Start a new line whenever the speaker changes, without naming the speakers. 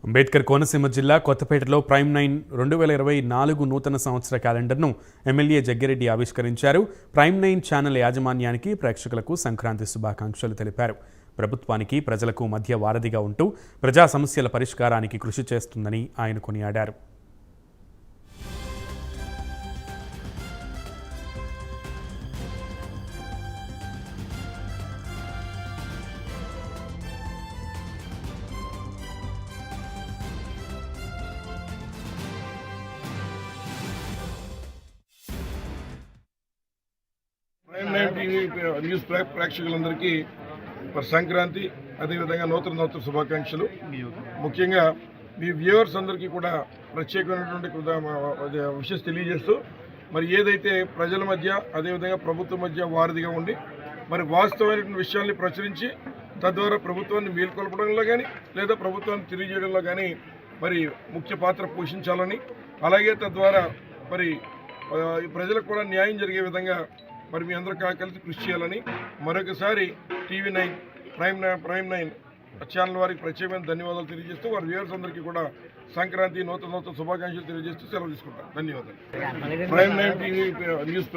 అంబేద్కర్ కోనసీమ జిల్లా కొత్తపేటలో ప్రైమ్ 9 2024 నూతన సంవత్సర క్యాలెండర్ను ఎమ్మెల్యే జగ్గిరెడ్డి ఆవిష్కరించారు. ప్రైమ్ 9 ఛానల్ యాజమాన్యానికి ప్రేక్షకులకు సంక్రాంతి శుభాకాంక్షలు తెలిపారు. ప్రభుత్వానికి ప్రజలకు మధ్య వారధిగా ఉంటూ ప్రజా సమస్యల పరిష్కారానికి కృషి చేస్తుందని ఆయన కొనియాడారు.
ప్రైమ్ 9 టీవీ న్యూస్ ప్రేక్షకులందరికీ సంక్రాంతి అదేవిధంగా నూతన శుభాకాంక్షలు. ముఖ్యంగా మీ వ్యూవర్స్ అందరికీ కూడా ప్రత్యేకమైనటువంటి విషయం తెలియజేస్తూ మరి ఏదైతే ప్రజల మధ్య అదేవిధంగా ప్రభుత్వం మధ్య వారధిగా ఉండి మరి వాస్తవమైనటువంటి విషయాల్ని ప్రచురించి తద్వారా ప్రభుత్వాన్ని మేల్కొల్పడంలో కానీ లేదా ప్రభుత్వాన్ని తెలియజేయడంలో కానీ మరి ముఖ్య పాత్ర పోషించాలని, అలాగే తద్వారా మరి ప్రజలకు కూడా న్యాయం జరిగే విధంగా మరి మీ అందరూ కలిసి కృషి చేయాలని మరొకసారి టీవీ 9 ప్రైమ్ 9 ఛానల్ వారికి ప్రత్యేకమైన ధన్యవాదాలు తెలియజేస్తూ వారి వ్యూవర్స్ అందరికీ కూడా సంక్రాంతి నూతన శుభాకాంక్షలు తెలియజేస్తూ సెలవు తీసుకుంటారు. ధన్యవాదాలు. Prime 9 TV news